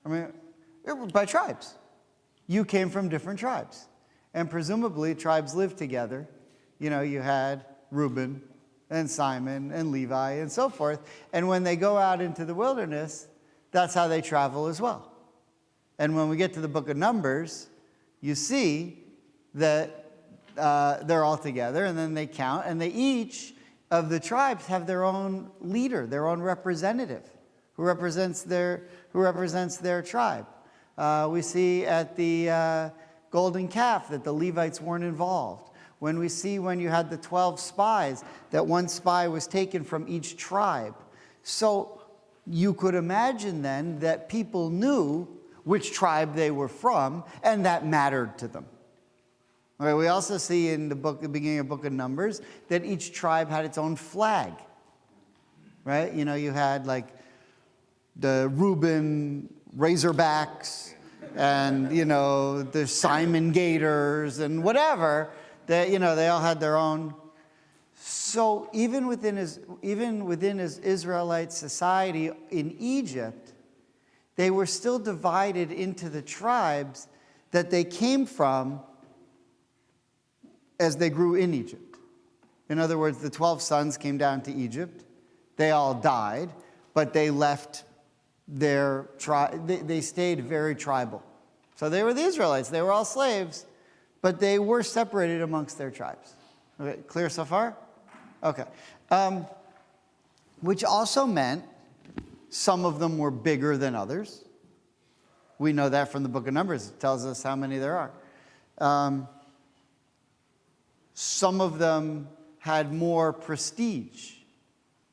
I mean, by tribes. You came from different tribes. And presumably, tribes lived together. You know, you had Reuben and Simon and Levi and so forth. And when they go out into the wilderness, that's how they travel as well. And when we get to the book of Numbers, you see that they're all together, and then they count, and they each of the tribes have their own leader, their own representative, who represents their tribe. We see at the golden calf that the Levites weren't involved. When you had the 12 spies, that one spy was taken from each tribe. So you could imagine then that people knew which tribe they were from, and that mattered to them. Okay, we also see in the beginning of the book of Numbers, that each tribe had its own flag. Right? You know, you had like the Reuben Razorbacks, and you know, the Simon Gators, and whatever. That, you know, they all had their own. So even within his Israelite society in Egypt, they were still divided into the tribes that they came from as they grew in Egypt. In other words, the 12 sons came down to Egypt. They all died, but they left their tribe. They stayed very tribal. So they were the Israelites. They were all slaves, but they were separated amongst their tribes. Okay, clear so far? Okay. Which also meant some of them were bigger than others. We know that from the book of Numbers. It tells us how many there are. Some of them had more prestige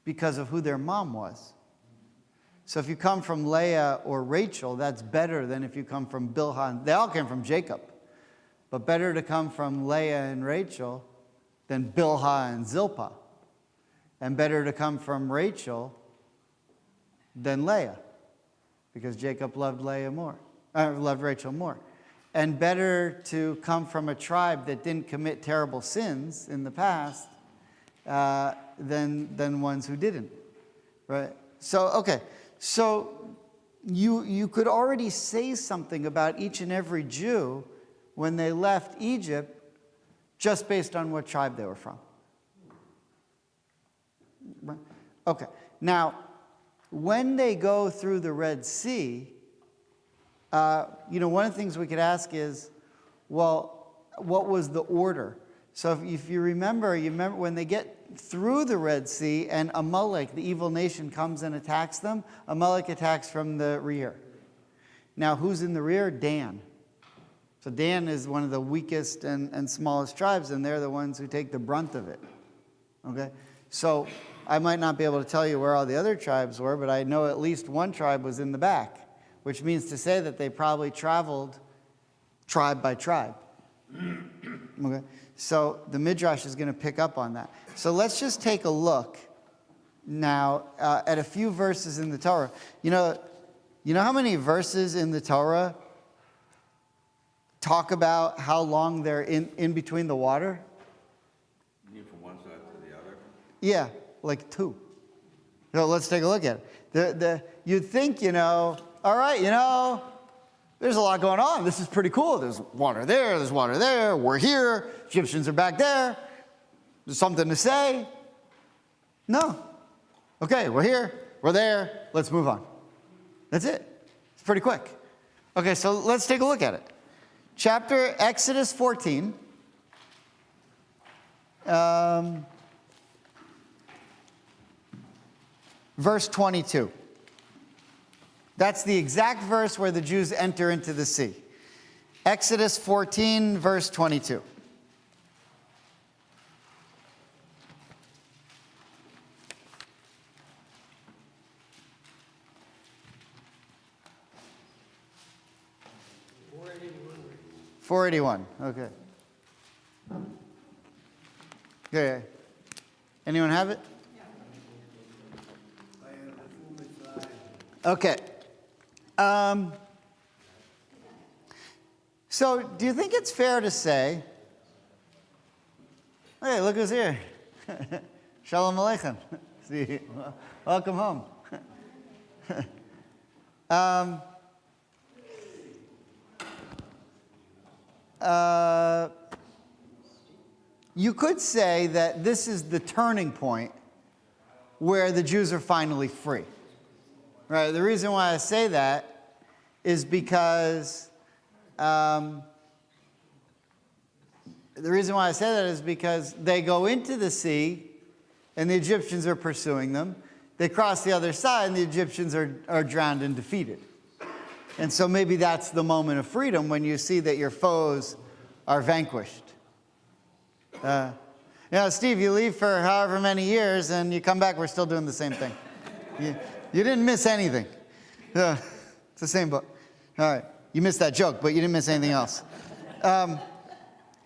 because of who their mom was. So if you come from Leah or Rachel, that's better than if you come from Bilhah. They all came from Jacob. But better to come from Leah and Rachel than Bilhah and Zilpah. And better to come from Rachel than Leah, because Jacob loved Rachel more. And better to come from a tribe that didn't commit terrible sins in the past than ones who didn't, right? So, okay, so you could already say something about each and every Jew when they left Egypt just based on what tribe they were from. Right? Okay, now, when they go through the Red Sea, one of the things we could ask is, well, what was the order? So if you remember when they get through the Red Sea and Amalek, the evil nation, comes and attacks them, Amalek attacks from the rear. Now, who's in the rear? Dan. So Dan is one of the weakest and smallest tribes, and they're the ones who take the brunt of it. Okay? So I might not be able to tell you where all the other tribes were, but I know at least one tribe was in the back, which means to say that they probably traveled tribe by tribe. Okay? So the Midrash is going to pick up on that. So let's just take a look now at a few verses in the Torah. You know how many verses in the Torah talk about how long they're in between the water? You mean from one side to the other? Yeah, like 2. So let's take a look at it. You'd think, all right, there's a lot going on. This is pretty cool. There's water there, we're here, Egyptians are back there. There's something to say. No. Okay, we're here, we're there, let's move on. That's it. It's pretty quick. Okay, so let's take a look at it. Exodus 14. Verse 22. That's the exact verse where the Jews enter into the sea. Exodus 14, verse 22. $481. Okay. Okay. Anyone have it? Okay. So do you think it's fair to say, hey, look who's here. Shalom Aleichem. See, welcome home. you could say that this is the turning point where the Jews are finally free. Right? The reason why I say that is because they go into the sea and the Egyptians are pursuing them. They cross the other side and the Egyptians are drowned and defeated. And so maybe that's the moment of freedom when you see that your foes are vanquished. Steve, you leave for however many years and you come back, we're still doing the same thing. You didn't miss anything. It's the same book. All right. You missed that joke, but you didn't miss anything else.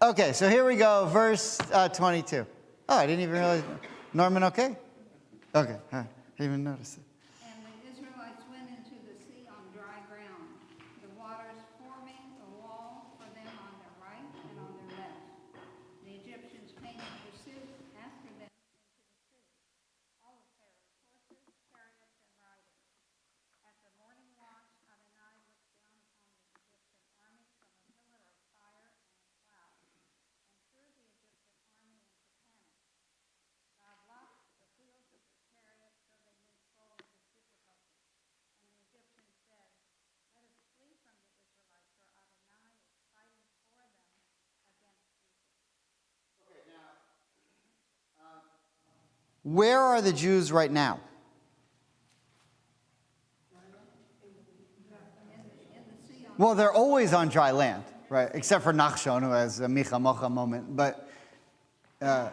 Okay, so here we go, verse 22. Oh, I didn't even realize. Norman, okay? Okay, all right. I didn't even notice it. And the Israelites went into the sea on dry ground, the waters forming a wall for them on their right and on their left. The Egyptians came in pursuit after them into the sea, all of Pharaoh's horses, chariots, and riders. At the morning watch, Adonai looked down upon the Egyptian army from a pillar of fire and a cloud, and threw the Egyptian army into panic. God blocked the wheels of the chariots so they moved forward with difficulty. And the Egyptians said, "Let us flee from the Israelites, for Adonai is fighting for them against Egypt." Okay, now, where are the Jews right now? Well, they're always on dry land, right? Except for Nachshon, who has a Micha Mocha moment, but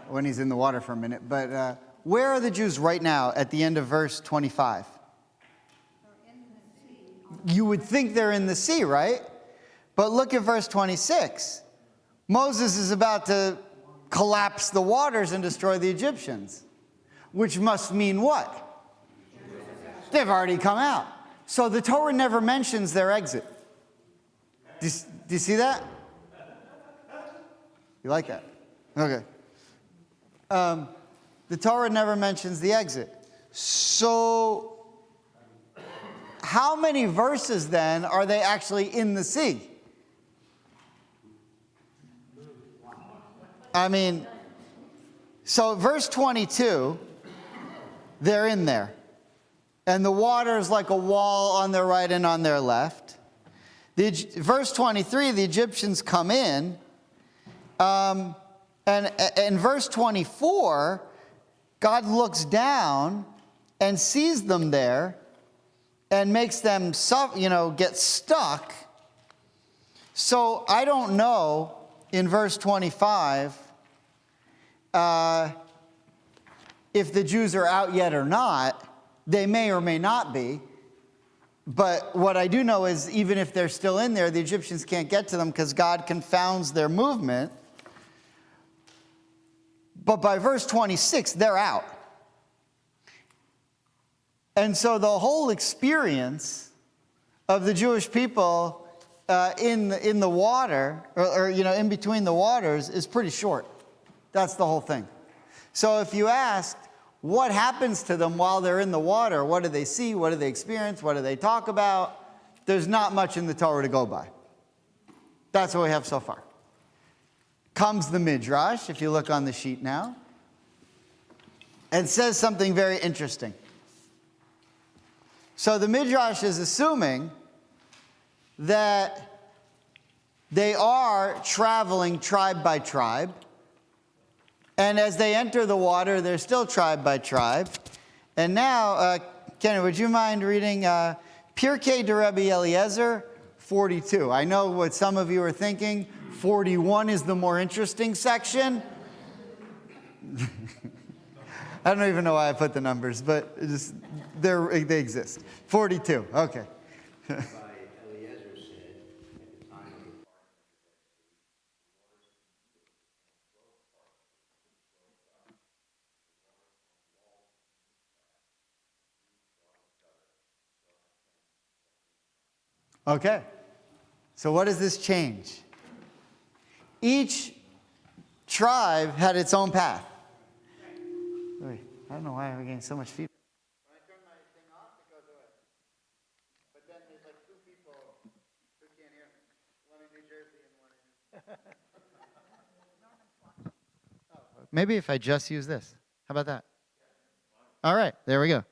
when he's in the water for a minute. But where are the Jews right now at the end of verse 25? You would think they're in the sea, right? But look at verse 26. Moses is about to collapse the waters and destroy the Egyptians, which must mean what? They've already come out. So the Torah never mentions their exit. Do you see that? You like that? Okay. The Torah never mentions the exit. So, how many verses then are they actually in the sea? I mean, so verse 22, they're in there. And the water is like a wall on their right and on their left. Verse 23, the Egyptians come in. And in verse 24, God looks down and sees them there and makes them get stuck. So I don't know in verse 25 if the Jews are out yet or not. They may or may not be. But what I do know is even if they're still in there, the Egyptians can't get to them because God confounds their movement. But by verse 26, they're out. And so the whole experience of the Jewish people in the water, or in between the waters, is pretty short. That's the whole thing. So if you asked, what happens to them while they're in the water? What do they see? What do they experience? What do they talk about? There's not much in the Torah to go by. That's what we have so far. Comes the Midrash, if you look on the sheet now, and says something very interesting. So the Midrash is assuming that they are traveling tribe by tribe. And as they enter the water, they're still tribe by tribe. And now, Kenny, would you mind reading Pirkei de Rebbe Eliezer, 42? I know what some of you are thinking. 41 is the more interesting section. I don't even know why I put the numbers, but they exist. 42, okay. Okay, so what does this change? Each tribe had its own path. Wait, I don't know why I'm getting so much feedback. When I turn my thing off, it goes away. But then there's like two people who can't hear me. One in New Jersey and one in maybe if I just use this. How about that? All right, there we go.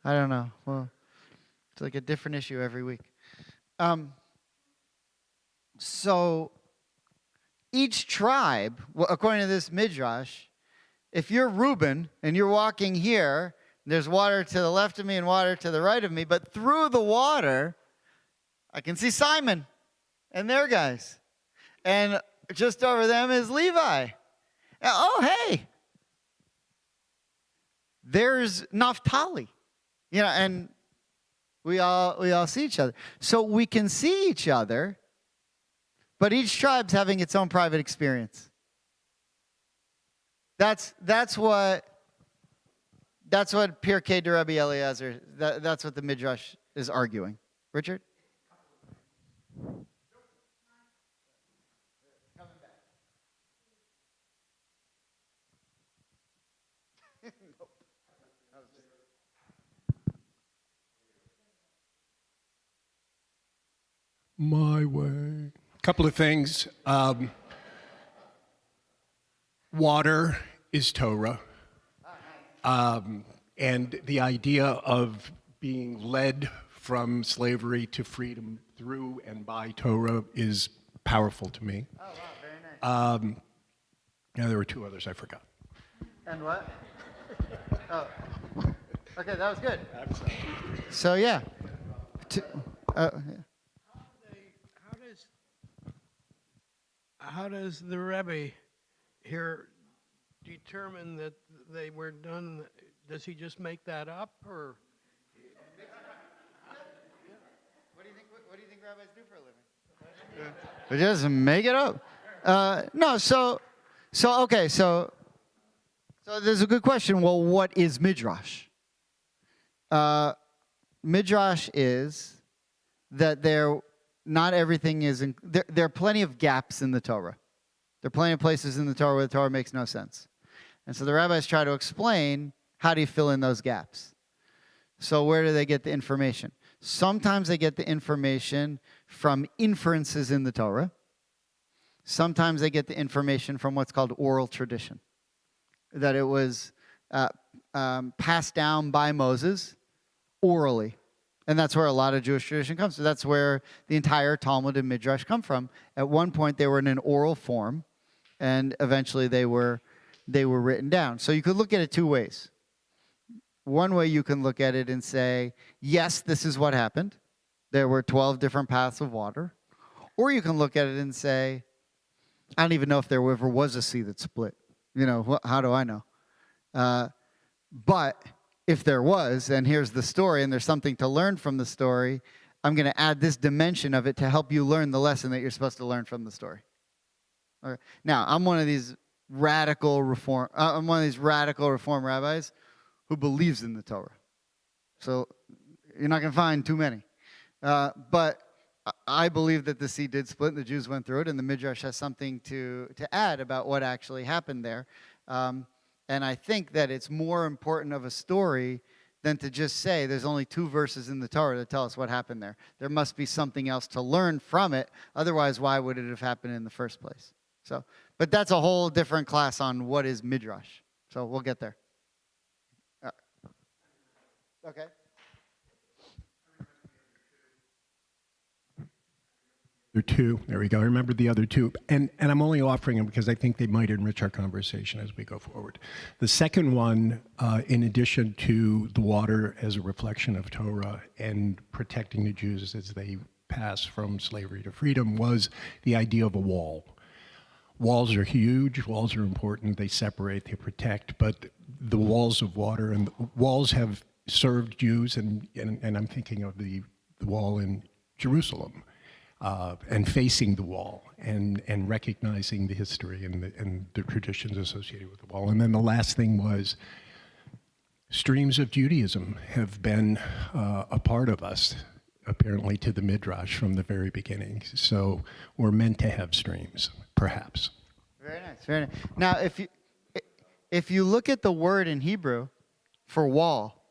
I don't know. Well, it's like a different issue every week. So each tribe, according to this midrash, if you're Reuben and you're walking here, there's water to the left of me and water to the right of me, but through the water, I can see Simon and their guys. And just over them is Levi. Oh, hey, there's Naphtali. And we all see each other. So we can see each other, but each tribe's having its own private experience. That's what Pirkei de Rabbi Eliezer, that's what the Midrash is arguing. Richard? My way. Couple of things. Water is Torah. And the idea of being led from slavery to freedom through and by Torah is powerful to me. Oh, wow, very nice. There were two others I forgot. And what? Oh, okay, that was good. So, yeah. Yeah. How does the Rebbe here determine that they were done? Does he just make that up, or? What do you think rabbis do for a living? They just make it up. No, so there's a good question. Well, what is midrash? Midrash is that not everything is there are plenty of gaps in the Torah. There are plenty of places in the Torah where the Torah makes no sense. And so the rabbis try to explain, how do you fill in those gaps? So where do they get the information? Sometimes they get the information from inferences in the Torah. Sometimes they get the information from what's called oral tradition. That it was passed down by Moses orally. And that's where a lot of Jewish tradition comes from. That's where the entire Talmud and Midrash come from. At one point, they were in an oral form, and eventually they were written down. So you could look at it two ways. One way you can look at it and say, yes, this is what happened. There were 12 different paths of water. Or you can look at it and say, I don't even know if there ever was a sea that split. How do I know? But if there was, and here's the story, and there's something to learn from the story, I'm going to add this dimension of it to help you learn the lesson that you're supposed to learn from the story. Okay. Now, I'm one of these radical reform rabbis who believes in the Torah. So you're not going to find too many. But I believe that the sea did split, and the Jews went through it, and the Midrash has something to add about what actually happened there. And I think that it's more important of a story than to just say there's only 2 verses in the Torah that tell us what happened there. There must be something else to learn from it. Otherwise, why would it have happened in the first place? But that's a whole different class on what is midrash. So we'll get there. Okay. There we go. I remember the other two. And I'm only offering them because I think they might enrich our conversation as we go forward. The second one, in addition to the water as a reflection of Torah and protecting the Jews as they pass from slavery to freedom, was the idea of a wall. Walls are huge. Walls are important. They separate, they protect. But the walls of water and walls have served Jews, and I'm thinking of the wall in Jerusalem. And facing the wall and recognizing the history and the traditions associated with the wall. And then the last thing was streams of Judaism have been a part of us, apparently, to the Midrash from the very beginning. So we're meant to have streams, perhaps. Very nice, very nice. Now, if you look at the word in Hebrew for wall,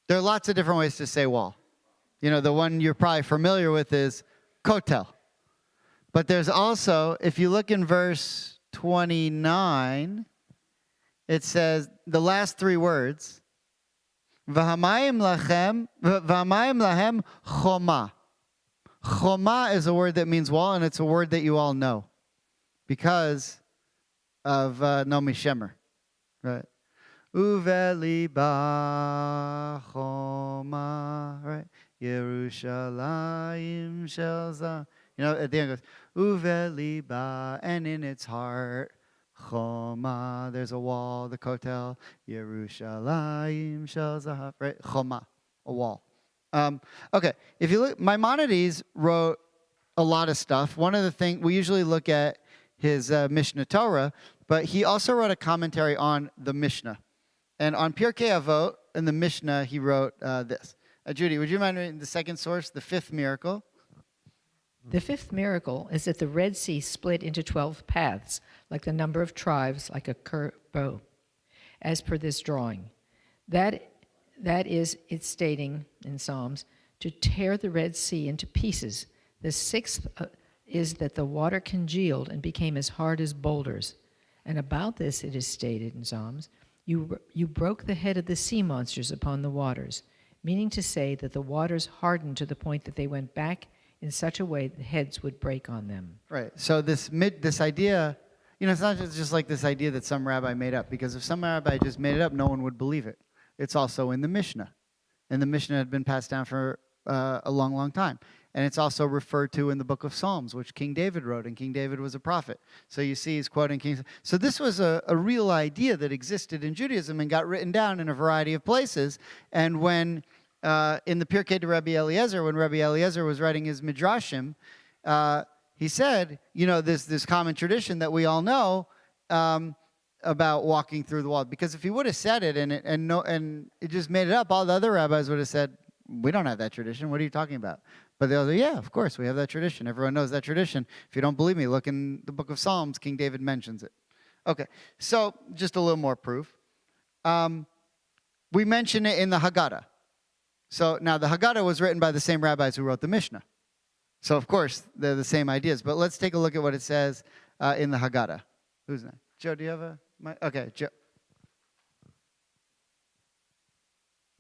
there are lots of different ways to say wall. The one you're probably familiar with is kotel. But there's also, if you look in verse 29, it says the last three words, V'hamayim lahem choma. Choma is a word that means wall, and it's a word that you all know because of Nomi Shemer, right? Uveli ba choma, right? Yerushalayim shel Zion. You know, at the end it goes, Uveli ba, and in its heart, choma, there's a wall, the kotel, Yerushalayim shel Zahav, right? Choma, a wall. Okay, if you look, Maimonides wrote a lot of stuff. One of the things, we usually look at his Mishnah Torah, but he also wrote a commentary on the Mishnah. And on Pirkei Avot, in the Mishnah, he wrote this. Judy, would you mind reading the second source, the fifth miracle? The fifth miracle is that the Red Sea split into 12 paths, like the number of tribes, like a curved bow, as per this drawing. That is it's stating in Psalms to tear the Red Sea into pieces. The sixth is that the water congealed and became as hard as boulders. And about this it is stated in Psalms, you broke the head of the sea monsters upon the waters, meaning to say that the waters hardened to the point that they went back in such a way that heads would break on them. Right. So this idea, you know, it's not just like this idea that some rabbi made up, because if some rabbi just made it up, no one would believe it. It's also in the Mishnah. And the Mishnah had been passed down for a long, long time. And it's also referred to in the book of Psalms, which King David wrote, and King David was a prophet. So you see he's quoting King. So this was a real idea that existed in Judaism and got written down in a variety of places. And when, in the Pirkei de Rabbi Eliezer, when Rabbi Eliezer was writing his Midrashim, he said, you know, this common tradition that we all know, about walking through the wall. Because if he would have said it and it just made it up, all the other rabbis would have said, we don't have that tradition. What are you talking about? But they'll say, yeah, of course, we have that tradition. Everyone knows that tradition. If you don't believe me, look in the book of Psalms. King David mentions it. Okay, so just a little more proof. We mention it in the Haggadah. So now the Haggadah was written by the same rabbis who wrote the Mishnah. So of course, they're the same ideas. But let's take a look at what it says in the Haggadah. Who's next? Joe, do you have a... Okay, Joe.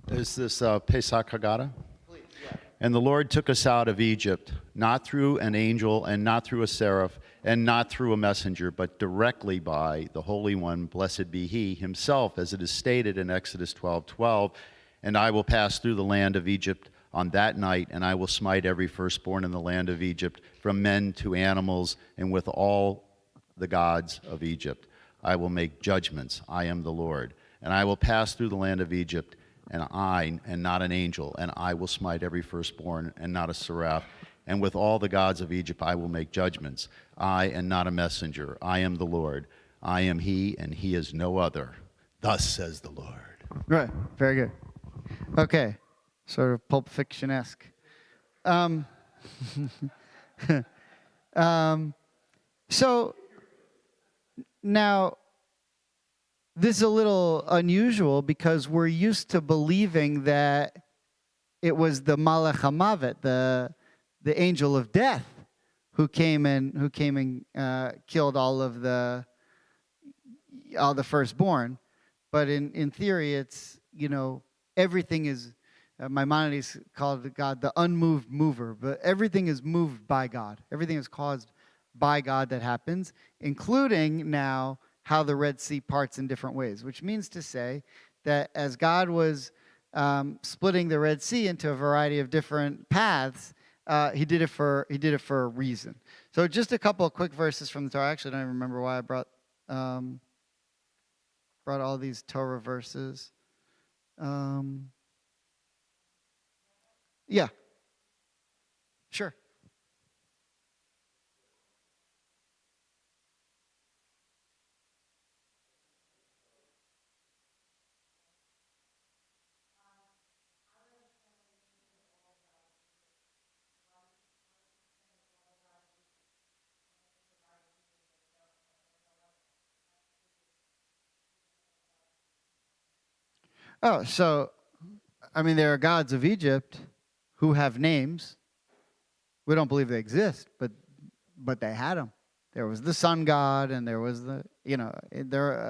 Is this Pesach Haggadah? Please, yeah. And the Lord took us out of Egypt, not through an angel and not through a seraph and not through a messenger, but directly by the Holy One, blessed be He, Himself, as it is stated in Exodus 12:12. And I will pass through the land of Egypt on that night, and I will smite every firstborn in the land of Egypt, from men to animals, and with all the gods of Egypt. I will make judgments. I am the Lord. And I will pass through the land of Egypt, and I, and not an angel, and I will smite every firstborn, and not a seraph. And with all the gods of Egypt I will make judgments. I, and not a messenger. I am the Lord. I am He, and He is no other. Thus says the Lord. Right. Very good. Okay. Sort of Pulp Fiction-esque. So now, this is a little unusual because we're used to believing that it was the Malach HaMavet, the angel of death, who came and killed all the firstborn. But in theory, it's, you know, everything is, Maimonides called God the unmoved mover, but everything is moved by God. Everything is caused by God that happens, including now how the Red Sea parts in different ways, which means to say that as God was splitting the Red Sea into a variety of different paths, he did it for a reason. So just a couple of quick verses from the Torah. Actually, I don't even remember why I brought all these Torah verses. Yeah. Sure. Oh, so, I mean, there are gods of Egypt who have names. We don't believe they exist, but they had them. there was the sun god, and there was the,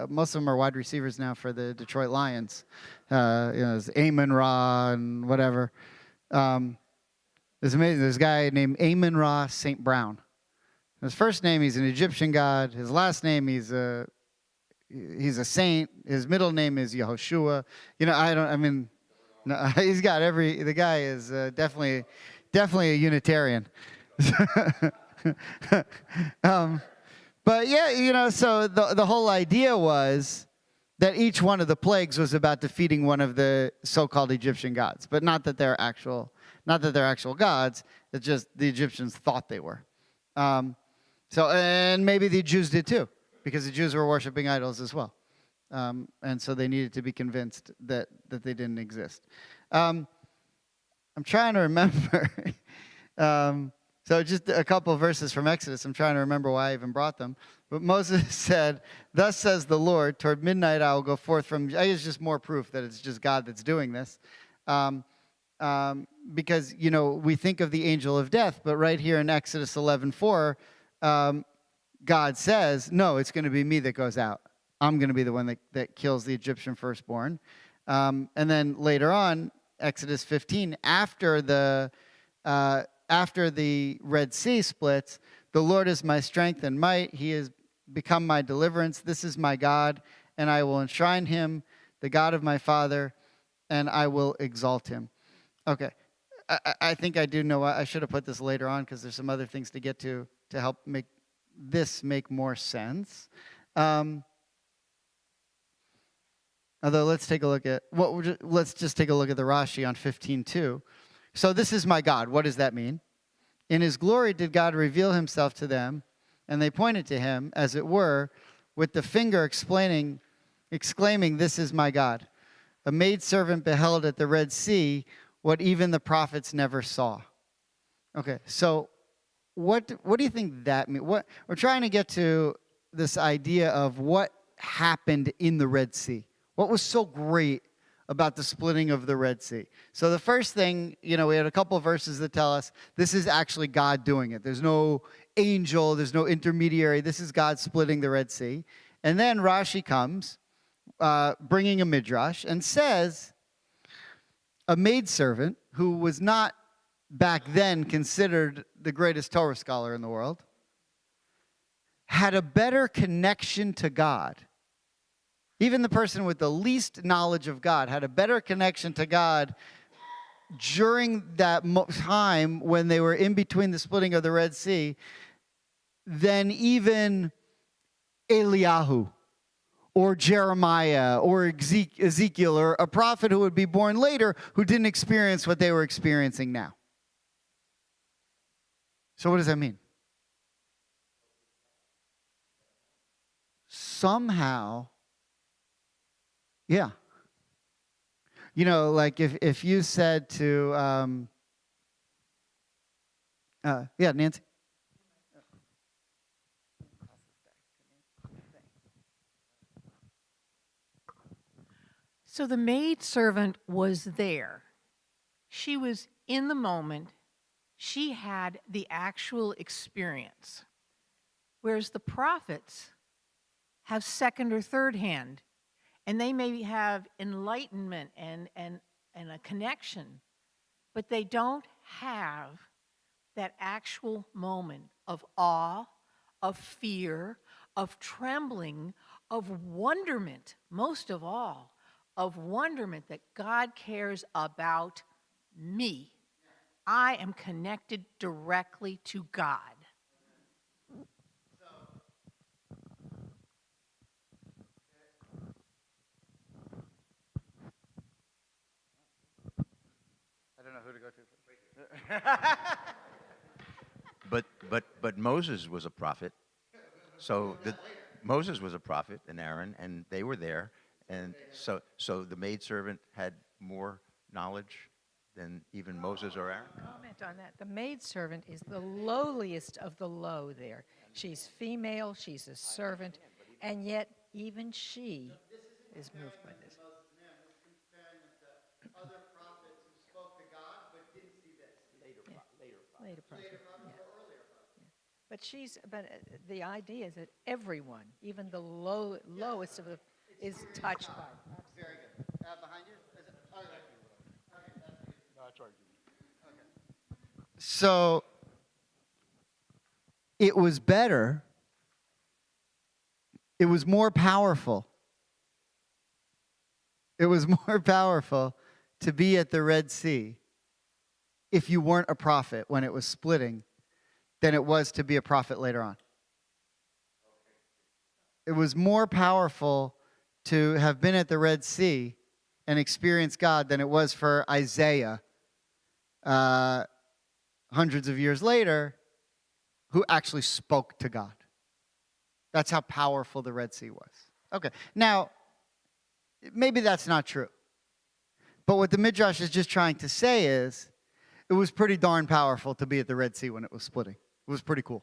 most of them are wide receivers now for the Detroit Lions. It's Amon-Ra and whatever. It's amazing. There's a guy named Amon-Ra St. Brown. His first name, he's an Egyptian god. His last name, he's a saint. His middle name is Yehoshua. No, he's got the guy is definitely a Unitarian. But yeah, so the whole idea was that each one of the plagues was about defeating one of the so-called Egyptian gods, but not that they're actual gods. It's just the Egyptians thought they were. And maybe the Jews did too, because the Jews were worshiping idols as well. And so they needed to be convinced that they didn't exist. I'm trying to remember. So just a couple of verses from Exodus. I'm trying to remember why I even brought them. But Moses said, "Thus says the Lord, toward midnight I will go forth from..." I guess just more proof that it's just God that's doing this. Because, we think of the angel of death, but right here in Exodus 11:4, God says, no, it's going to be me that goes out. I'm going to be the one that kills the Egyptian firstborn. And then later on, Exodus 15, after the Red Sea splits, the Lord is my strength and might. He has become my deliverance. This is my God, and I will enshrine him, the God of my father, and I will exalt him. Okay. I think I do know. I should have put this later on because there's some other things to get to help make this make more sense. Although let's take a look at let's just take a look at the Rashi on 15:2. So this is my God. What does that mean? In his glory did God reveal himself to them, and they pointed to him, as it were, with the finger exclaiming, "This is my God." A maidservant beheld at the Red Sea what even the prophets never saw. Okay, so what do you think that means? What we're trying to get to this idea of what happened in the Red Sea. What was so great about the splitting of the Red Sea? So the first thing, we had a couple of verses that tell us this is actually God doing it. There's no angel, there's no intermediary. This is God splitting the Red Sea. And then Rashi comes, bringing a midrash, and says a maidservant who was not back then considered the greatest Torah scholar in the world had a better connection to God. Even the person with the least knowledge of God had a better connection to God during that time when they were in between the splitting of the Red Sea than even Eliyahu or Jeremiah or Ezekiel or a prophet who would be born later who didn't experience what they were experiencing now. So what does that mean? Somehow, yeah. Like if you said to, Nancy. So the maidservant was there. She was in the moment. She had the actual experience. Whereas the prophets have second or third hand, and they may have enlightenment and a connection, but they don't have that actual moment of awe, of fear, of trembling, of wonderment, most of all, of wonderment that God cares about me. I am connected directly to God. I don't know who to go to first. But Moses was a prophet. So Moses was a prophet, and Aaron, and they were there. And so the maidservant had more knowledge than even Moses or Aaron? Comment on that. The maidservant is the lowliest of the low there. She's female, she's a servant, and yet even she is moved by this. Other prophets who spoke to God but didn't see this. Later prophets. Yeah. But the idea is that everyone, even the lowest of the, is touched by it. Very good. Behind you? So it was better. It was more powerful. It was more powerful to be at the Red Sea if you weren't a prophet when it was splitting than it was to be a prophet later on. It was more powerful to have been at the Red Sea and experienced God than it was for Isaiah hundreds of years later, who actually spoke to God. That's how powerful the Red Sea was. Okay, now, maybe that's not true. But what the Midrash is just trying to say is, it was pretty darn powerful to be at the Red Sea when it was splitting. It was pretty cool.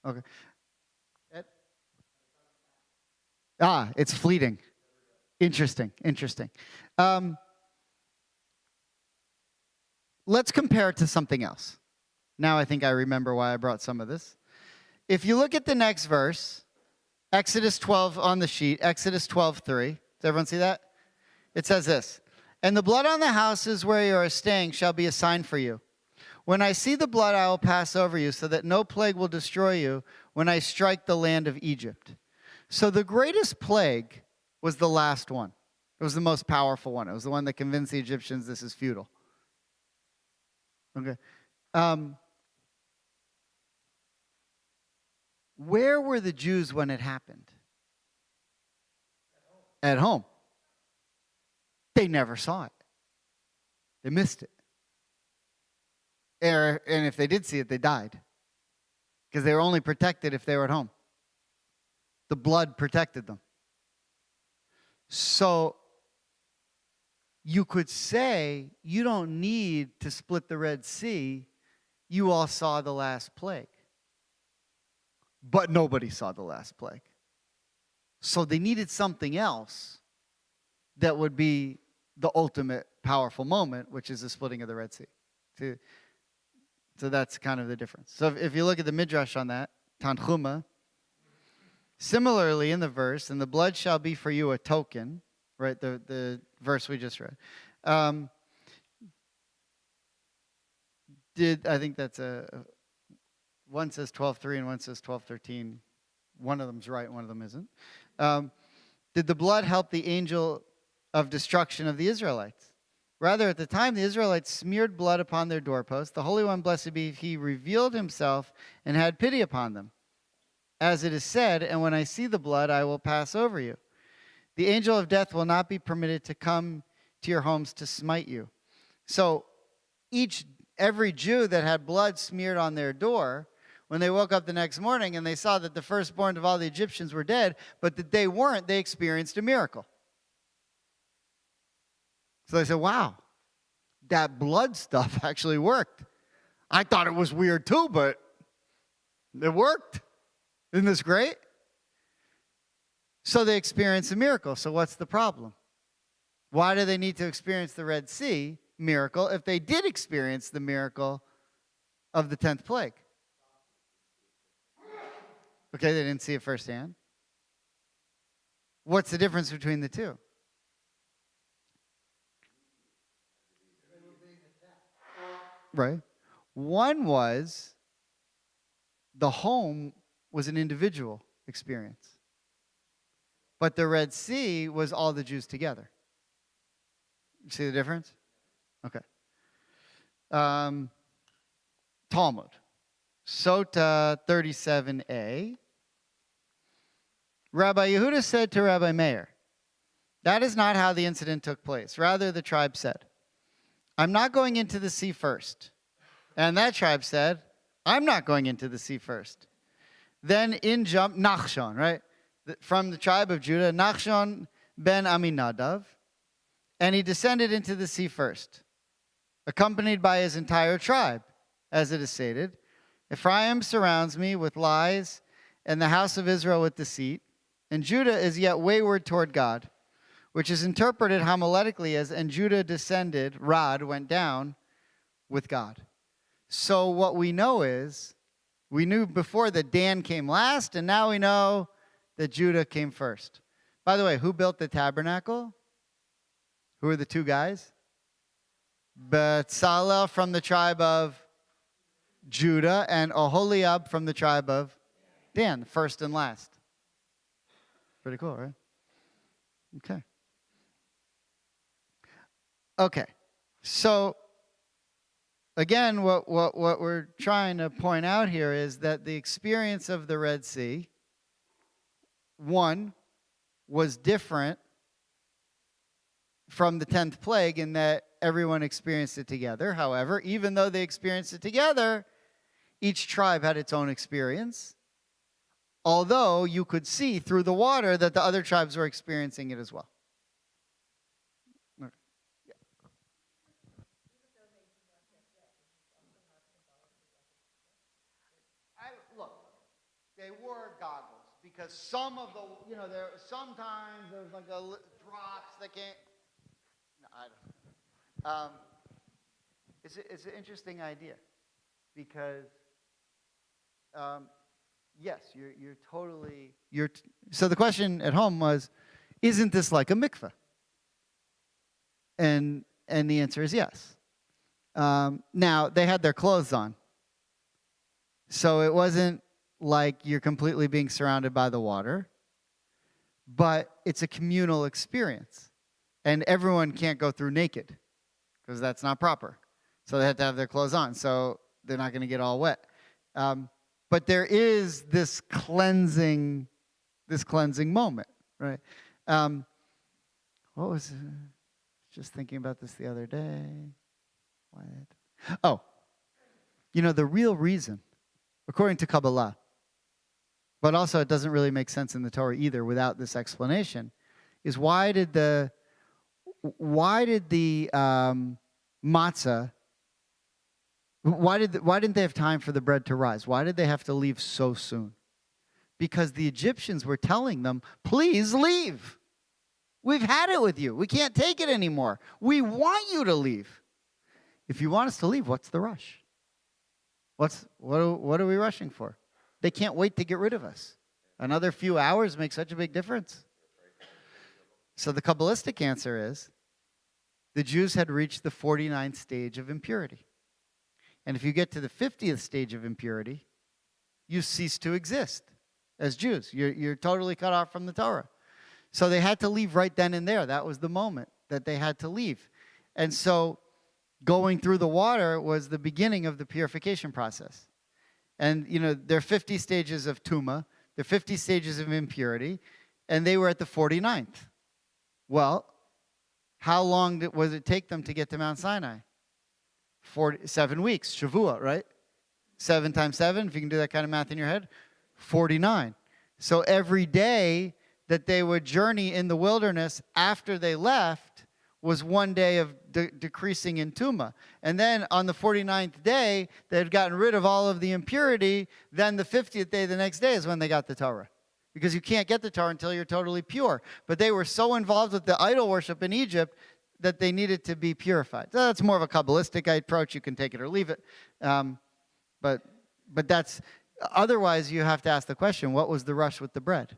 Okay. Ed? It's fleeting. Interesting. Let's compare it to something else. Now I think I remember why I brought some of this. If you look at the next verse, Exodus 12 on the sheet, Exodus 12:3. Does everyone see that? It says this, "And the blood on the houses where you are staying shall be a sign for you. When I see the blood, I will pass over you, so that no plague will destroy you when I strike the land of Egypt." So the greatest plague was the last one. It was the most powerful one. It was the one that convinced the Egyptians this is futile. Okay. Where were the Jews when it happened? At home. They never saw it. They missed it. And if they did see it, they died. Because they were only protected if they were at home. The blood protected them. So you could say you don't need to split the Red Sea. You all saw the last plague. But nobody saw the last plague. So they needed something else that would be the ultimate powerful moment, which is the splitting of the Red Sea. So that's kind of the difference. So if you look at the Midrash on that, Tanchuma, similarly in the verse, "And the blood shall be for you a token," right, the verse we just read. I think that's one says 12:3 and one says 12:13. One of them's right, one of them isn't. Did the blood help the angel of destruction of the Israelites? Rather, at the time the Israelites smeared blood upon their doorposts, the Holy One, blessed be He, revealed Himself and had pity upon them. As it is said, "And when I see the blood, I will pass over you. The angel of death will not be permitted to come to your homes to smite you." So every Jew that had blood smeared on their door, when they woke up the next morning and they saw that the firstborn of all the Egyptians were dead, but that they weren't, they experienced a miracle. So they said, wow, that blood stuff actually worked. I thought it was weird too, but it worked. Isn't this great? So they experienced a miracle. So what's the problem? Why do they need to experience the Red Sea miracle if they did experience the miracle of the 10th plague? Okay, they didn't see it firsthand. What's the difference between the two? Right. One was the home was an individual experience. But the Red Sea was all the Jews together. You see the difference? Okay. Talmud. Sota 37a. Rabbi Yehuda said to Rabbi Meir, "That is not how the incident took place. Rather, the tribe said, 'I'm not going into the sea first.' And that tribe said, 'I'm not going into the sea first.' Then in jumped Nachshon, right? From the tribe of Judah, Nachshon ben Aminadav, and he descended into the sea first, accompanied by his entire tribe, as it is stated, 'Ephraim surrounds me with lies, and the house of Israel with deceit, and Judah is yet wayward toward God,' which is interpreted homiletically as, 'And Judah descended,' Rod went down with God." So what we know is We knew before that Dan came last, and now we know that Judah came first. By the way, who built the tabernacle? Who are the two guys? Bezalel from the tribe of Judah and Oholiab from the tribe of Dan, first and last. Pretty cool, right? Okay. Okay. So, again, what we're trying to point out here is that the experience of the Red Sea, one, was different from the 10th plague in that everyone experienced it together. However, even though they experienced it together, each tribe had its own experience, although you could see through the water that the other tribes were experiencing it as well. Okay. Yeah. Look, they wore goggles because some of the, there sometimes there's like drops that can't. No, I don't. It's an interesting idea because, yes, you're totally so the question at home was, isn't this like a mikveh? And the answer is yes. Now they had their clothes on, so it wasn't like you're completely being surrounded by the water, but it's a communal experience. And everyone can't go through naked because that's not proper. So they have to have their clothes on, so they're not going to get all wet. But there is this cleansing moment, right? What was just thinking about this the other day. Oh, the real reason, according to Kabbalah, but also it doesn't really make sense in the Torah either without this explanation, is why did the matzah, why didn't they have time for the bread to rise? Why did they have to leave so soon? Because the Egyptians were telling them, please leave. We've had it with you. We can't take it anymore. We want you to leave. If you want us to leave, what's the rush? What are we rushing for? They can't wait to get rid of us. Another few hours makes such a big difference. So the Kabbalistic answer is the Jews had reached the 49th stage of impurity. And if you get to the 50th stage of impurity, you cease to exist as Jews. You're totally cut off from the Torah. So they had to leave right then and there. That was the moment that they had to leave. And so going through the water was the beginning of the purification process. And, there are 50 stages of Tumah, there are 50 stages of impurity, and they were at the 49th. Well, how long was it take them to get to Mount Sinai? 7 weeks, Shavua, right? 7 times 7, if you can do that kind of math in your head, 49. So every day that they would journey in the wilderness after they left was one day of decreasing in Tumah. And then on the 49th day, they had gotten rid of all of the impurity. Then the 50th day, the next day, is when they got the Torah. Because you can't get the Torah until you're totally pure. But they were so involved with the idol worship in Egypt that they needed to be purified. So that's more of a Kabbalistic approach. You can take it or leave it. But that's, otherwise you have to ask the question, what was the rush with the bread?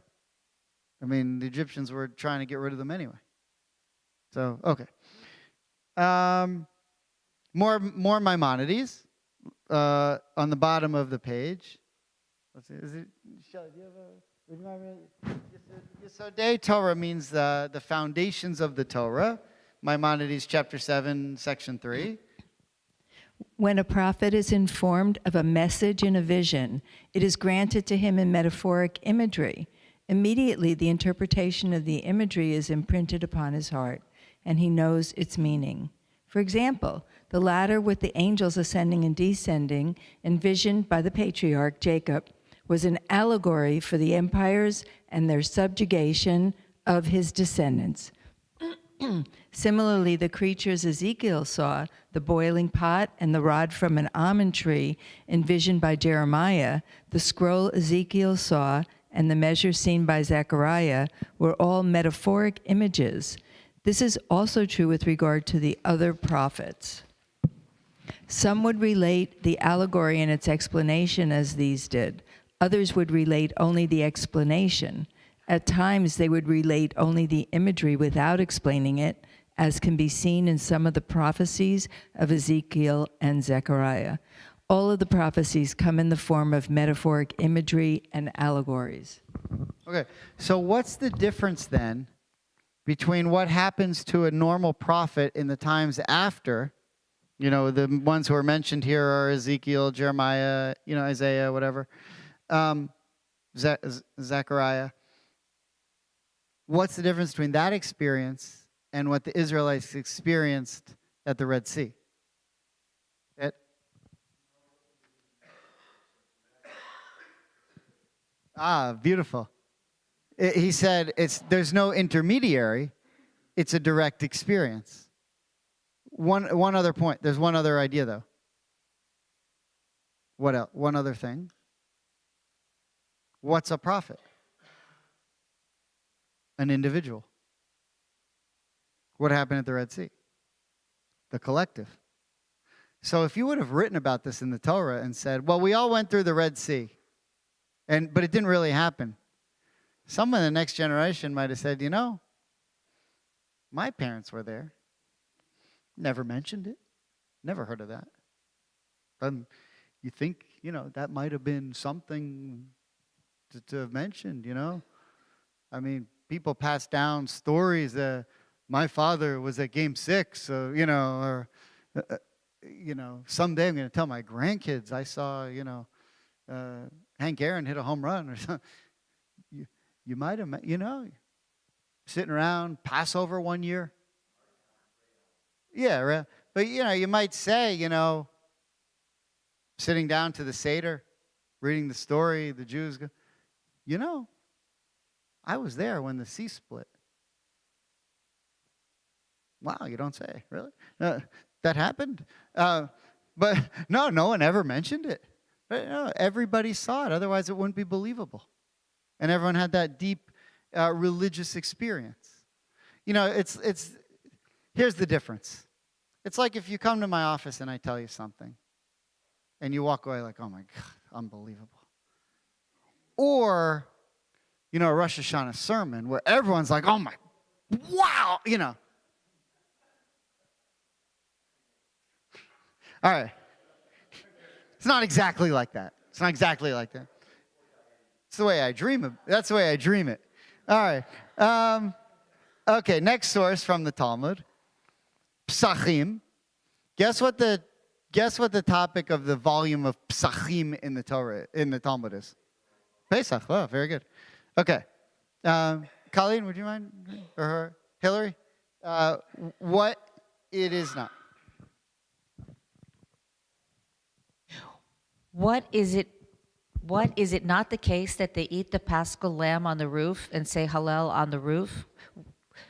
I mean, the Egyptians were trying to get rid of them anyway. So, okay. More Maimonides on the bottom of the page. Let's see. Is it, Shelley, do you have a... Yesodei Torah means the foundations of the Torah. Maimonides chapter 7, section 3. When a prophet is informed of a message in a vision, it is granted to him in metaphoric imagery. Immediately, the interpretation of the imagery is imprinted upon his heart, and he knows its meaning. For example, the ladder with the angels ascending and descending, envisioned by the patriarch Jacob, was an allegory for the empires and their subjugation of his descendants. Similarly, the creatures Ezekiel saw, the boiling pot and the rod from an almond tree, envisioned by Jeremiah, the scroll Ezekiel saw, and the measure seen by Zechariah, were all metaphoric images. This is also true with regard to the other prophets. Some would relate the allegory and its explanation as these did. Others would relate only the explanation. At times, they would relate only the imagery without explaining it, as can be seen in some of the prophecies of Ezekiel and Zechariah. All of the prophecies come in the form of metaphoric imagery and allegories. Okay, so what's the difference then between what happens to a normal prophet in the times after, the ones who are mentioned here are Ezekiel, Jeremiah, Isaiah, whatever, Zechariah. What's the difference between that experience and what the Israelites experienced at the Red Sea? Beautiful. He said there's no intermediary. It's a direct experience. One other point. There's one other idea, though. What else? One other thing. What's a prophet? An individual. What happened at the Red Sea? The collective. So if you would have written about this in the Torah and said, well, we all went through the Red Sea, but it didn't really happen, someone in the next generation might have said, my parents were there. Never mentioned it. Never heard of that. You think, that might have been something to have mentioned, I mean, people pass down stories that my father was at game 6, or someday I'm going to tell my grandkids I saw, Hank Aaron hit a home run or something. You might have, sitting around Passover one year. Yeah, right. But, you might say, sitting down to the Seder, reading the story, the Jews go, I was there when the sea split. Wow, you don't say, really? That happened? But no one ever mentioned it. But, everybody saw it, otherwise it wouldn't be believable. And everyone had that deep religious experience. Here's the difference. It's like if you come to my office and I tell you something, and you walk away like, oh my God, unbelievable. Or, a Rosh Hashanah sermon where everyone's like, oh my, wow, All right. It's not exactly like that. It's not exactly like that. It's the way I dream it. That's the way I dream it. All right. Okay, next source from the Talmud. Psachim. Guess what the topic of the volume of Psachim in the Torah, in the Talmud is? Pesach. Oh, very good. Okay. Colleen, would you mind? Or her? Hillary? What it is not. What is it not the case that they eat the Paschal lamb on the roof and say Hallel on the roof,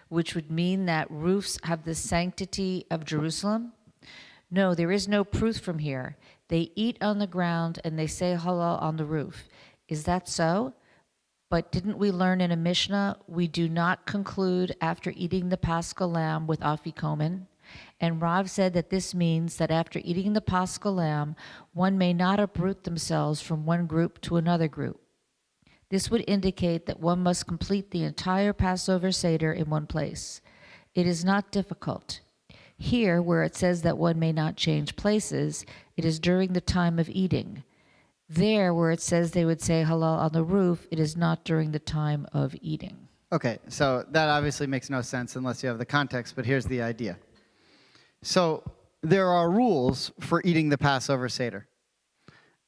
which would mean that roofs have the sanctity of Jerusalem? No, there is no proof from here. They eat on the ground and they say Hallel on the roof. Is that so? But didn't we learn in a Mishnah, we do not conclude after eating the Paschal lamb with afikomen? And Rav said that this means that after eating the Paschal lamb, one may not uproot themselves from one group to another group. This would indicate that one must complete the entire Passover Seder in one place. It is not difficult. Here, where it says that one may not change places, it is during the time of eating. There, where it says they would say Hallel on the roof, it is not during the time of eating. Okay, so that obviously makes no sense unless you have the context, but here's the idea. So there are rules for eating the Passover Seder.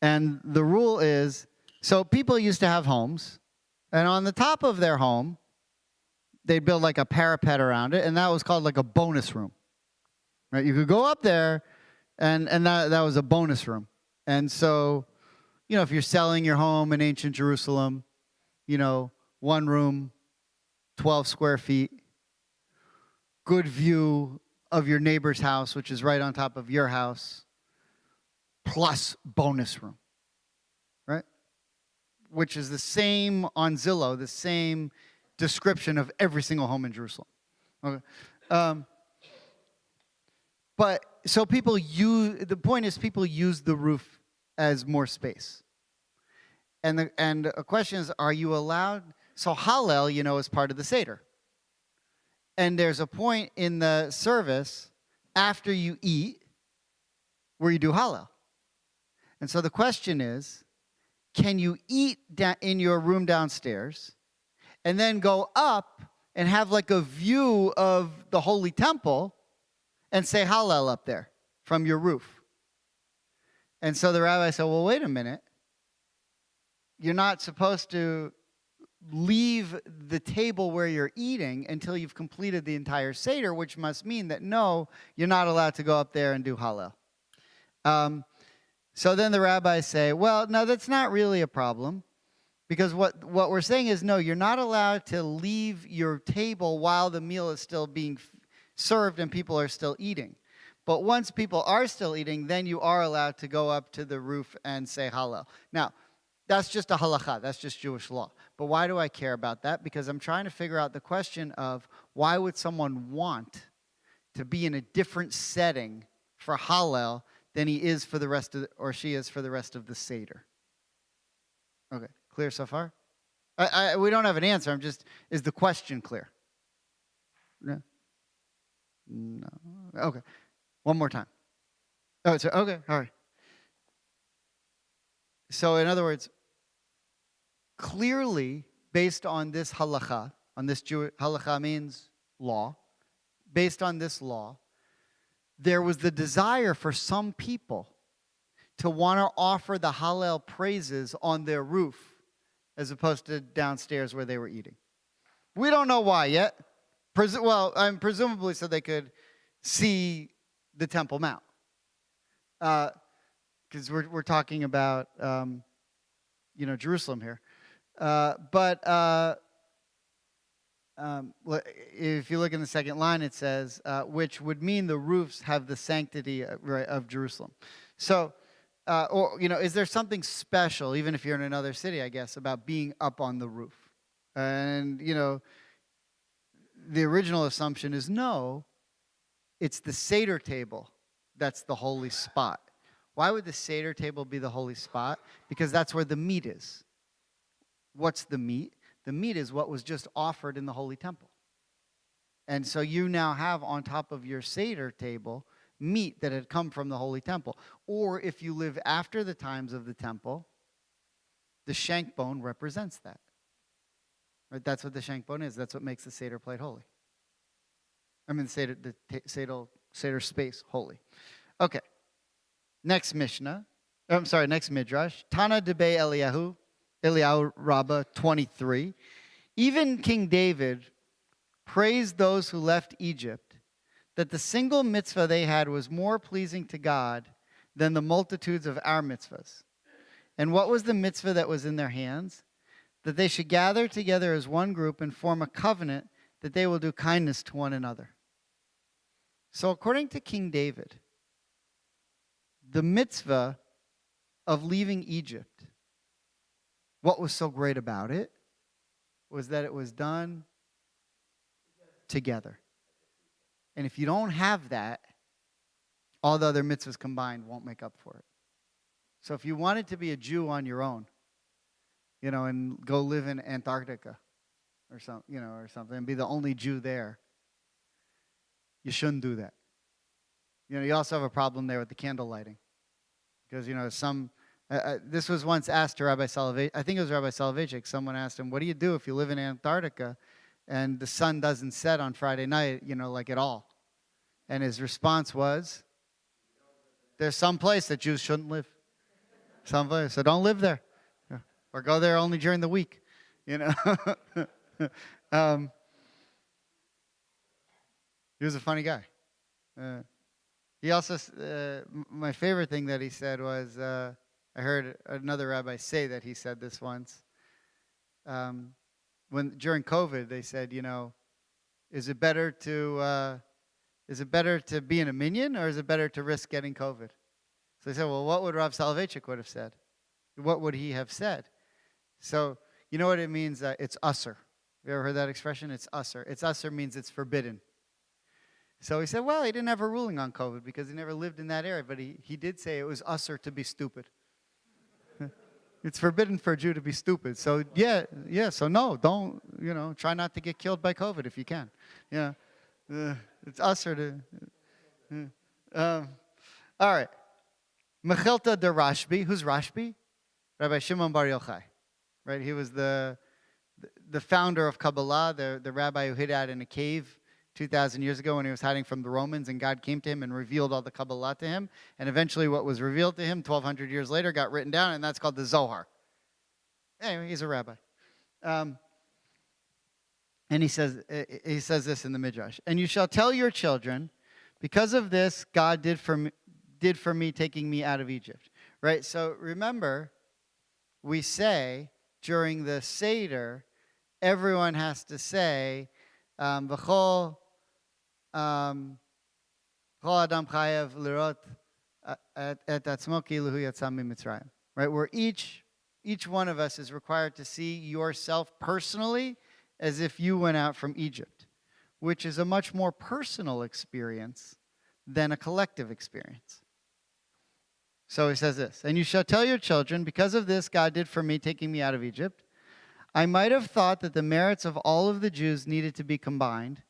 And the rule is, so people used to have homes, and on the top of their home, they'd build like a parapet around it, and that was called like a bonus room. Right? You could go up there, and that was a bonus room. And so, if you're selling your home in ancient Jerusalem, one room, 12 square feet, good view of your neighbor's house, which is right on top of your house, plus bonus room, right? Which is the same on Zillow, the same description of every single home in Jerusalem. Okay. But so people use, the point is people use the roof as more space. And the question is, are you allowed, so Hallel, you know, is part of the Seder. And there's a point in the service after you eat where you do Hallel. And so the question is, can you eat in your room downstairs and then go up and have like a view of the Holy Temple and say Hallel up there from your roof? And so the rabbi said, well, wait a minute. You're not supposed to leave the table where you're eating until you've completed the entire Seder, which must mean that no, you're not allowed to go up there and do Hallel. So then the rabbis say, well, no, that's not really a problem, because what we're saying is, no, you're not allowed to leave your table while the meal is still being served and people are still eating. But once people are still eating, then you are allowed to go up to the roof and say Hallel. Now, that's just a halakha. That's just Jewish law. But why do I care about that? Because I'm trying to figure out the question of why would someone want to be in a different setting for Hallel than he is for the rest of, or she is for the rest of the Seder. Okay, clear so far? We don't have an answer. Is the question clear? No? No. Okay. One more time. Oh, it's okay, all right. So in other words, clearly, based on this halakha, on this halakha means law, based on this law, there was the desire for some people to want to offer the Hallel praises on their roof as opposed to downstairs where they were eating. We don't know why yet. Presumably so they could see the Temple Mount. Because we're talking about, Jerusalem here. If you look in the second line, it says, which would mean the roofs have the sanctity of Jerusalem. So, is there something special, even if you're in another city, I guess, about being up on the roof? And, the original assumption is no, it's the Seder table that's the holy spot. Why would the Seder table be the holy spot? Because that's where the meat is. What's the meat? The meat is what was just offered in the Holy Temple. And so you now have on top of your Seder table meat that had come from the Holy Temple. Or if you live after the times of the Temple, the shank bone represents that. Right? That's what the shank bone is. That's what makes the Seder plate holy. The Seder space holy. Okay. Next Mishnah. Next Midrash. Tana debe Eliyahu Rabbah 23. Even King David praised those who left Egypt, that the single mitzvah they had was more pleasing to God than the multitudes of our mitzvahs. And what was the mitzvah that was in their hands? That they should gather together as one group and form a covenant that they will do kindness to one another. So according to King David, the mitzvah of leaving Egypt, what was so great about it was that it was done together. And if you don't have that, all the other mitzvahs combined won't make up for it. So if you wanted to be a Jew on your own, and go live in Antarctica or something, and be the only Jew there, you shouldn't do that. You also have a problem there with the candle lighting. Because, this was once asked to Rabbi Soloveitchik. I think it was Rabbi Soloveitchik. Someone asked him, what do you do if you live in Antarctica and the sun doesn't set on Friday night, at all? And his response was, there's some place that Jews shouldn't live. Someplace, so don't live there. Or go there only during the week, He was a funny guy. He also, my favorite thing that he said was, I heard another rabbi say that he said this once. During COVID, they said, is it better to be in a minyan, or is it better to risk getting COVID? So they said, well, what would Rav Soloveitchik would have said? What would he have said? So you know what it means? It's usser. You ever heard that expression? It's usser. It's usser means it's forbidden. So he said, well, he didn't have a ruling on COVID because he never lived in that area, but he did say it was usher to be stupid. It's forbidden for a Jew to be stupid. So so no, don't, try not to get killed by COVID if you can. Yeah, it's usher to. All right. Mechilta de Rashbi. Who's Rashbi? Rabbi Shimon Bar Yochai. Right? He was the founder of Kabbalah, the rabbi who hid out in a cave 2,000 years ago when he was hiding from the Romans, and God came to him and revealed all the Kabbalah to him. And eventually what was revealed to him 1,200 years later got written down, and that's called the Zohar. Anyway, he's a rabbi. And he says this in the Midrash. And you shall tell your children, because of this, God did for me taking me out of Egypt. Right? So remember, we say during the Seder, everyone has to say, V'chol adam chayav lirot et atzmo ki'elu hu yatsa miMitzrayim. Right? Where each one of us is required to see yourself personally as if you went out from Egypt, which is a much more personal experience than a collective experience. So he says this, and you shall tell your children, because of this God did for me, taking me out of Egypt. I might have thought that the merits of all of the Jews needed to be combined,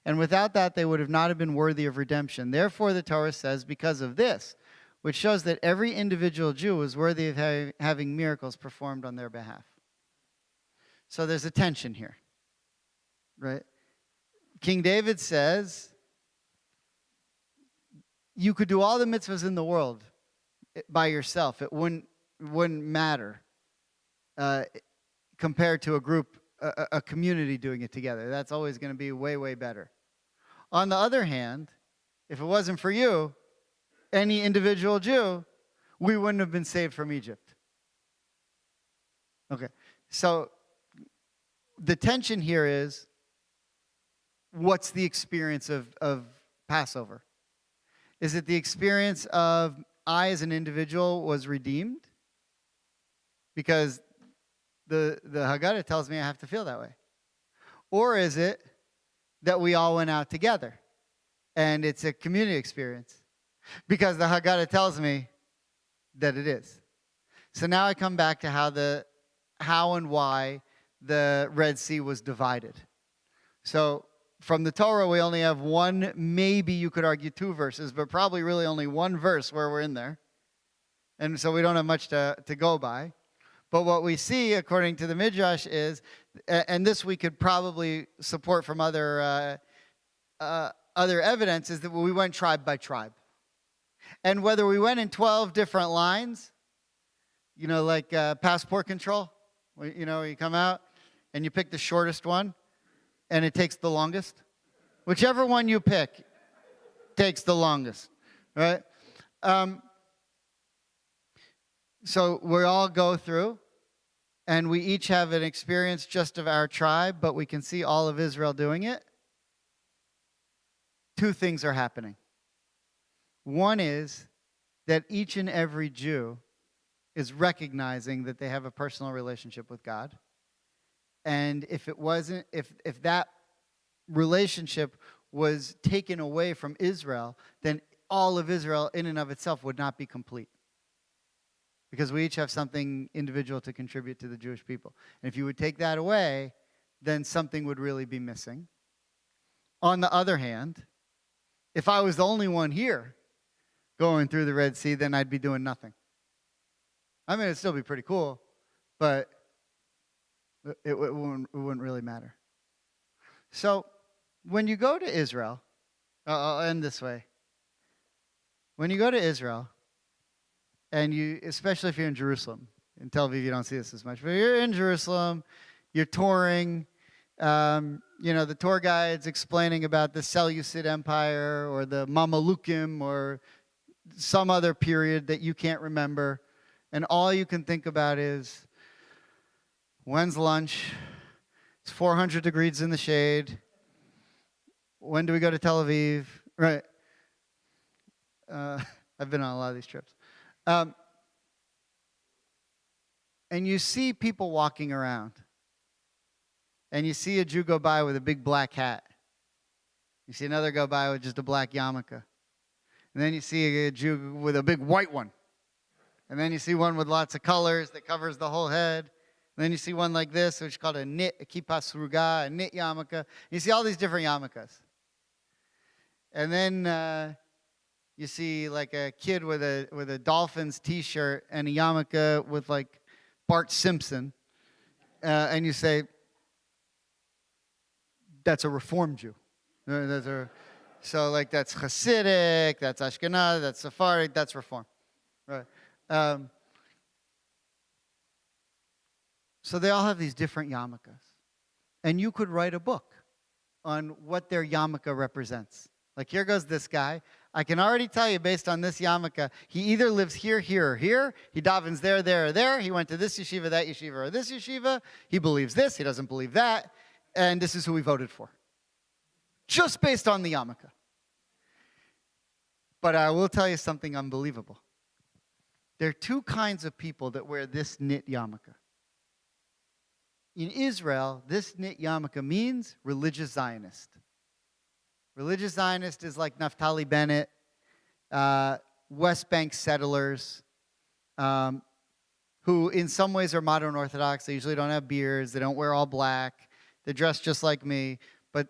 and without that they would not have been worthy of redemption. Therefore the Torah says, because of this, which shows that every individual Jew was worthy of having miracles performed on their behalf. So there's a tension here, right? King David says, you could do all the mitzvahs in the world by yourself. It wouldn't matter compared to a group, a community doing it together. That's always going to be way, way better. On the other hand, if it wasn't for you, any individual Jew, we wouldn't have been saved from Egypt. Okay, so the tension here is, what's the experience of Passover? Is it the experience of I as an individual was redeemed? Because the Haggadah tells me I have to feel that way. Or is it that we all went out together and it's a community experience? Because the Haggadah tells me that it is. So now I come back to how and why the Red Sea was divided. So from the Torah, we only have one, maybe you could argue two verses, but probably really only one verse where we're in there. And so we don't have much to go by. But what we see, according to the Midrash, is, and this we could probably support from other evidence, is that we went tribe by tribe. And whether we went in 12 different lines, like passport control, you come out and you pick the shortest one, and it takes the longest. Whichever one you pick takes the longest, right? So we all go through, and we each have an experience just of our tribe, but we can see all of Israel doing it. Two things are happening. One is that each and every Jew is recognizing that they have a personal relationship with God. And if that relationship was taken away from Israel, then all of Israel in and of itself would not be complete. Because we each have something individual to contribute to the Jewish people. And if you would take that away, then something would really be missing. On the other hand, if I was the only one here going through the Red Sea, then I'd be doing nothing. I mean, it'd still be pretty cool, but it wouldn't really matter. So when you go to Israel, I'll end this way. When you go to Israel, and especially if you're in Jerusalem, in Tel Aviv you don't see this as much, but you're in Jerusalem, you're touring, the tour guide's explaining about the Seleucid Empire or the Mamelukim or some other period that you can't remember, and all you can think about is, when's lunch? It's 400 degrees in the shade. When do we go to Tel Aviv? Right. I've been on a lot of these trips. And you see people walking around. And you see a Jew go by with a big black hat. You see another go by with just a black yarmulke. And then you see a Jew with a big white one. And then you see one with lots of colors that covers the whole head. And then you see one like this, which is called a knit, a kippah sruga, a knit yarmulke. You see all these different yarmulkes. And then you see like a kid with a Dolphins T-shirt and a yarmulke with like Bart Simpson. And you say, that's a Reform Jew. So like that's Hasidic, that's Ashkenaz, that's Sephardic, that's Reform. Right. So they all have these different yarmulkes. And you could write a book on what their yarmulke represents. Like here goes this guy. I can already tell you based on this yarmulke, he either lives here, here, or here. He davens there, there, or there. He went to this yeshiva, that yeshiva, or this yeshiva. He believes this. He doesn't believe that. And this is who he voted for. Just based on the yarmulke. But I will tell you something unbelievable. There are two kinds of people that wear this knit yarmulke. In Israel, this knit yarmulke means religious Zionist. Religious Zionist is like Naftali Bennett, West Bank settlers, who in some ways are modern Orthodox. They usually don't have beards. They don't wear all black. They dress just like me. But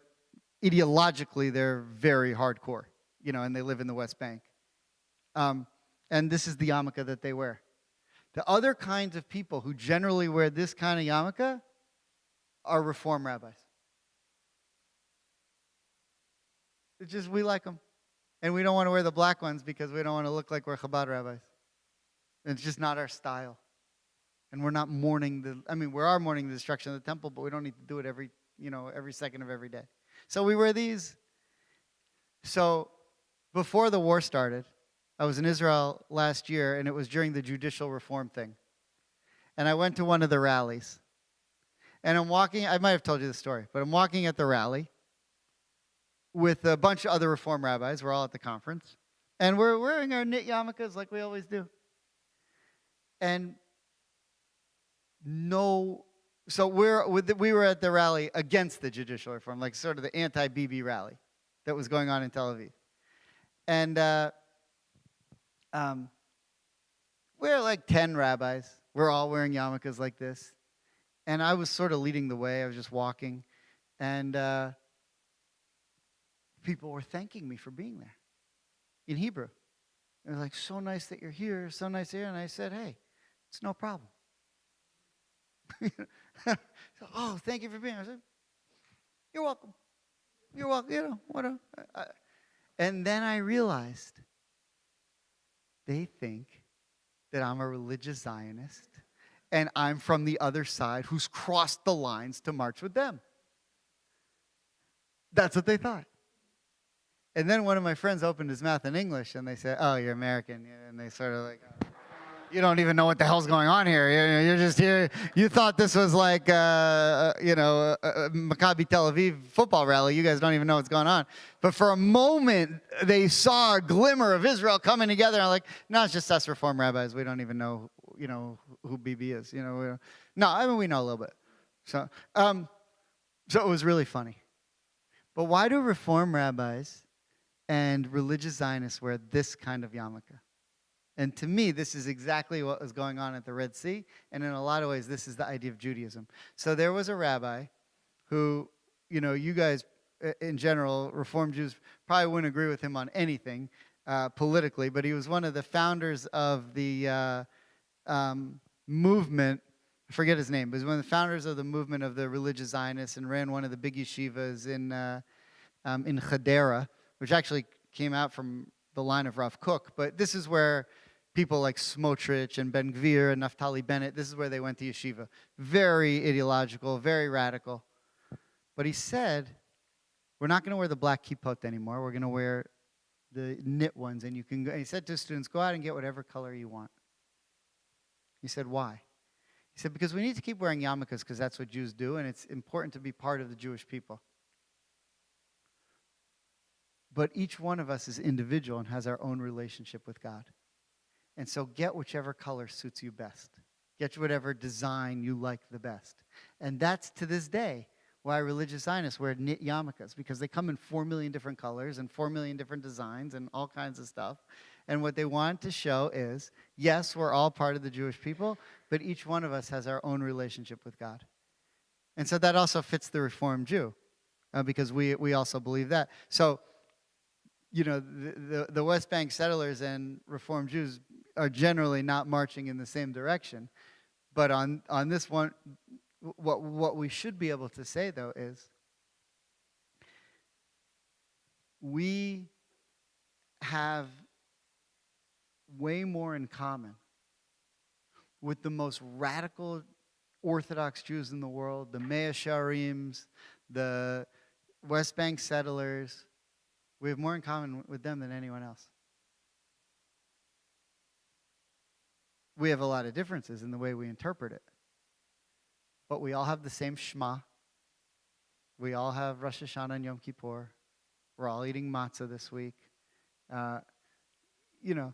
ideologically, they're very hardcore, and they live in the West Bank. And this is the yarmulke that they wear. The other kinds of people who generally wear this kind of yarmulke are Reform rabbis. It's just we like them. And we don't want to wear the black ones because we don't want to look like we're Chabad rabbis. It's just not our style. And we're not mourning we are mourning the destruction of the temple, but we don't need to do it every second of every day. So we wear these. So before the war started, I was in Israel last year, and it was during the judicial reform thing. And I went to one of the rallies. And I'm walking, I might have told you the story, but I'm walking at the rally with a bunch of other Reform rabbis. We're all at the conference. And we're wearing our knit yarmulkes like we always do. And so we were at the rally against the judicial reform, like sort of the anti-Bibi rally that was going on in Tel Aviv. And we're like 10 rabbis. We're all wearing yarmulkes like this. And I was sort of leading the way. I was just walking. And people were thanking me for being there in Hebrew. They were like, so nice that you're here, so nice here. And I said, hey, it's no problem. Oh, thank you for being here. I said, you're welcome. You're welcome. And then I realized they think that I'm a religious Zionist and I'm from the other side who's crossed the lines to march with them. That's what they thought. And then one of my friends opened his mouth in English and they said, oh, you're American. And they sort of like, you don't even know what the hell's going on here. You're just here. You thought this was like, a Maccabi Tel Aviv football rally. You guys don't even know what's going on. But for a moment, they saw a glimmer of Israel coming together. And I'm like, no, it's just us Reform rabbis. We don't even know, who BB is. We know a little bit. So it was really funny. But why do Reform rabbis and religious Zionists wear this kind of yarmulke? And to me, this is exactly what was going on at the Red Sea. And in a lot of ways, this is the idea of Judaism. So there was a rabbi who, you guys in general, Reform Jews probably wouldn't agree with him on anything politically, but he was one of the founders of the movement. I forget his name, but he was one of the founders of the movement of the religious Zionists and ran one of the big yeshivas in Hadera, which actually came out from the line of Rav Kook. But this is where people like Smotrich and Ben Gvir and Naftali Bennett, this is where they went to yeshiva. Very ideological, very radical. But he said, we're not going to wear the black kippot anymore. We're going to wear the knit ones. And he said to his students, go out and get whatever color you want. He said, why? He said, because we need to keep wearing yarmulkes because that's what Jews do, and it's important to be part of the Jewish people. But each one of us is individual and has our own relationship with God. And so get whichever color suits you best. Get whatever design you like the best. And that's, to this day, why religious Zionists wear knit yarmulkes, because they come in 4 million different colors and 4 million different designs and all kinds of stuff. And what they want to show is, yes, we're all part of the Jewish people, but each one of us has our own relationship with God. And so that also fits the Reformed Jew, because we also believe that. So, you know, the West Bank settlers and Reformed Jews are generally not marching in the same direction. But on this one, what we should be able to say, though, is we have way more in common with the most radical Orthodox Jews in the world, the Mea Shearims, the West Bank settlers. We have more in common with them than anyone else. We have a lot of differences in the way we interpret it. But we all have the same Shema. We all have Rosh Hashanah and Yom Kippur. We're all eating matzah this week. You know,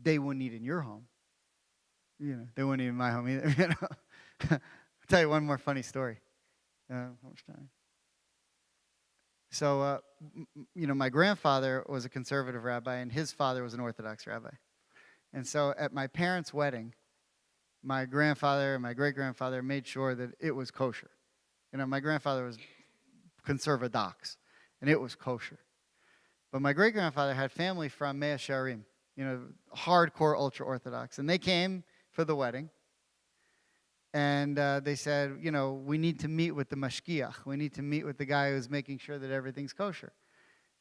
they wouldn't eat in your home. You know, they wouldn't eat in my home either. You know? I'll tell you one more funny story. How much time? So, you know, my grandfather was a conservative rabbi, and his father was an Orthodox rabbi. And so at my parents' wedding, my grandfather and my great-grandfather made sure that it was kosher. You know, my grandfather was conservadox, and it was kosher. But my great-grandfather had family from Mea Shearim, you know, hardcore ultra-Orthodox. And they came for the wedding. And they said, you know, we need to meet with the mashgiach. We need to meet with the guy who's making sure that everything's kosher.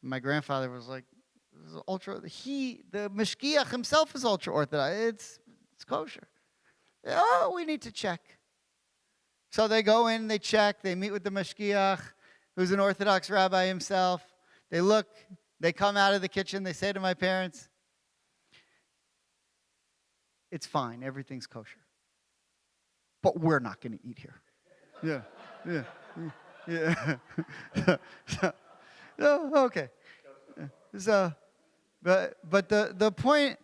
And my grandfather was like, the mashgiach himself is ultra-Orthodox. It's kosher. Oh, we need to check. So they go in, they check, they meet with the mashgiach, who's an Orthodox rabbi himself. They look, they come out of the kitchen, they say to my parents, it's fine, everything's kosher. But we're not going to eat here. Yeah. Okay. So, but the point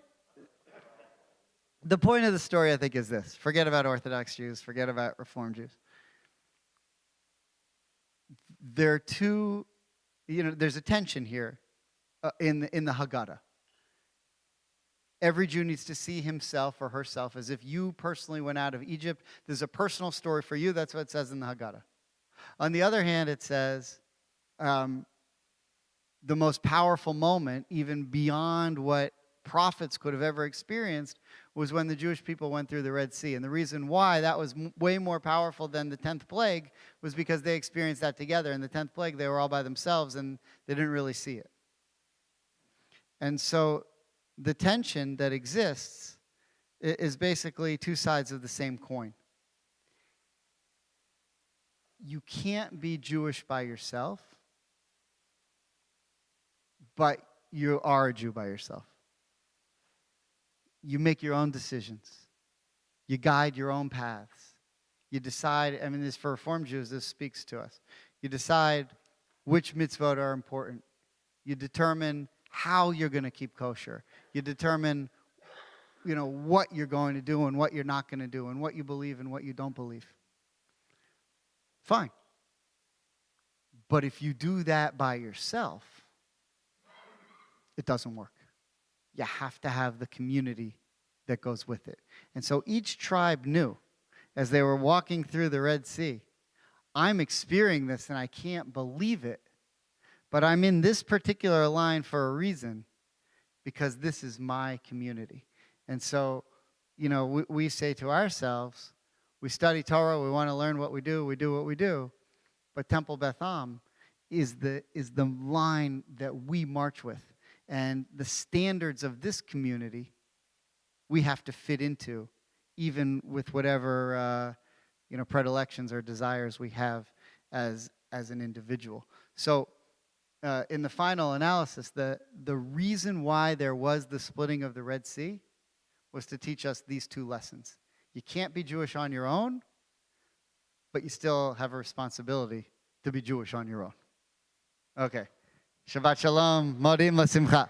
of the story, I think, is this. Forget about Orthodox Jews. Forget about Reformed Jews. There are two, you know, there's a tension here in the Haggadah. Every Jew needs to see himself or herself as if you personally went out of Egypt. There's a personal story for you. That's what it says in the Haggadah. On the other hand, it says the most powerful moment, even beyond what prophets could have ever experienced, was when the Jewish people went through the Red Sea. And the reason why that was way more powerful than the 10th plague was because they experienced that together. In the 10th plague, they were all by themselves, and they didn't really see it. And so the tension that exists is basically two sides of the same coin. You can't be Jewish by yourself, but you are a Jew by yourself. You make your own decisions. You guide your own paths. You decide, I mean, this for Reformed Jews, this speaks to us. You decide which mitzvot are important. You determine how you're going to keep kosher. You determine, you know, what you're going to do and what you're not going to do and what you believe and what you don't believe. Fine. But if you do that by yourself, it doesn't work. You have to have the community that goes with it. And so each tribe knew, as they were walking through the Red Sea, I'm experiencing this and I can't believe it. But I'm in this particular line for a reason, because this is my community. And so, you know, we say to ourselves, we study Torah, we want to learn what we do what we do. But Temple Beth Am is the line that we march with. And the standards of this community, we have to fit into, even with whatever you know, predilections or desires we have as an individual. So, in the final analysis, the reason why there was the splitting of the Red Sea was to teach us these two lessons. You can't be Jewish on your own, but you still have a responsibility to be Jewish on your own. Okay. Shabbat Shalom. Modim L'Simcha.